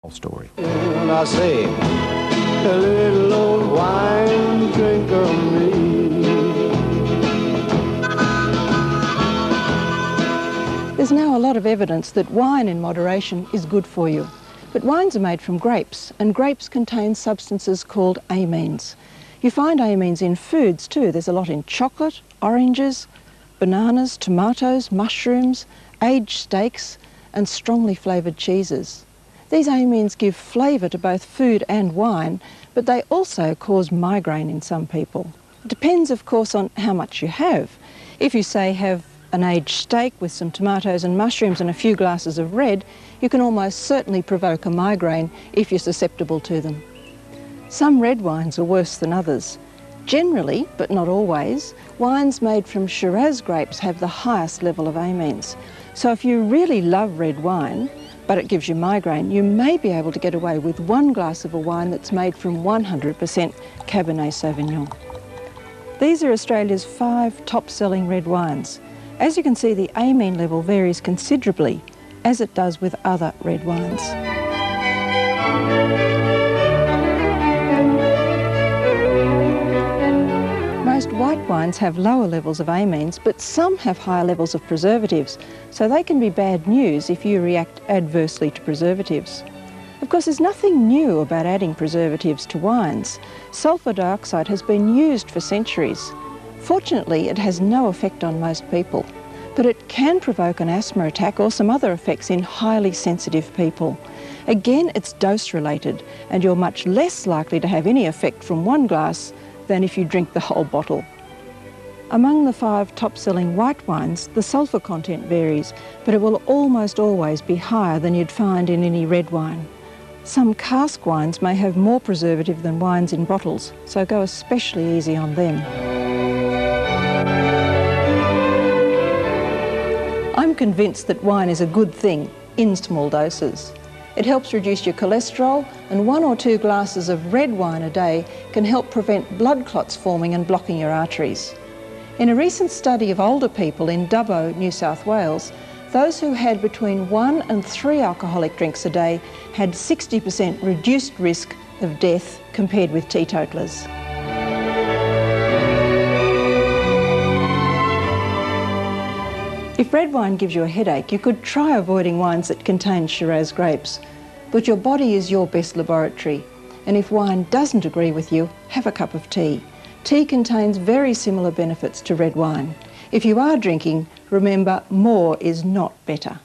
Story. And I say, a little old wine drink of me. There's now a lot of evidence that wine in moderation is good for you. But wines are made from grapes, and grapes contain substances called amines. You find amines in foods too. There's a lot in chocolate, oranges, bananas, tomatoes, mushrooms, aged steaks, and strongly flavoured cheeses. These amines give flavour to both food and wine, but they also cause migraine in some people. It depends, of course, on how much you have. If you, say, have an aged steak with some tomatoes and mushrooms and a few glasses of red, you can almost certainly provoke a migraine if you're susceptible to them. Some red wines are worse than others. Generally, but not always, wines made from Shiraz grapes have the highest level of amines. So if you really love red wine, but it gives you migraine, you may be able to get away with one glass of a wine that's made from 100% Cabernet Sauvignon. These are Australia's 5 top-selling red wines. As you can see, the amine level varies considerably, as it does with other red wines. Most white wines have lower levels of amines, but some have higher levels of preservatives, so they can be bad news if you react adversely to preservatives. Of course, there's nothing new about adding preservatives to wines. Sulphur dioxide has been used for centuries. Fortunately, it has no effect on most people, but it can provoke an asthma attack or some other effects in highly sensitive people. Again, it's dose-related, and you're much less likely to have any effect from one glass than if you drink the whole bottle. Among the 5 top-selling white wines, the sulphur content varies, but it will almost always be higher than you'd find in any red wine. Some cask wines may have more preservative than wines in bottles, so go especially easy on them. I'm convinced that wine is a good thing in small doses. It helps reduce your cholesterol, and 1 or 2 glasses of red wine a day can help prevent blood clots forming and blocking your arteries. In a recent study of older people in Dubbo, New South Wales, those who had between 1 and 3 alcoholic drinks a day had 60% reduced risk of death compared with teetotalers. If red wine gives you a headache, you could try avoiding wines that contain Shiraz grapes. But your body is your best laboratory, and if wine doesn't agree with you, have a cup of tea. Tea contains very similar benefits to red wine. If you are drinking, remember, more is not better.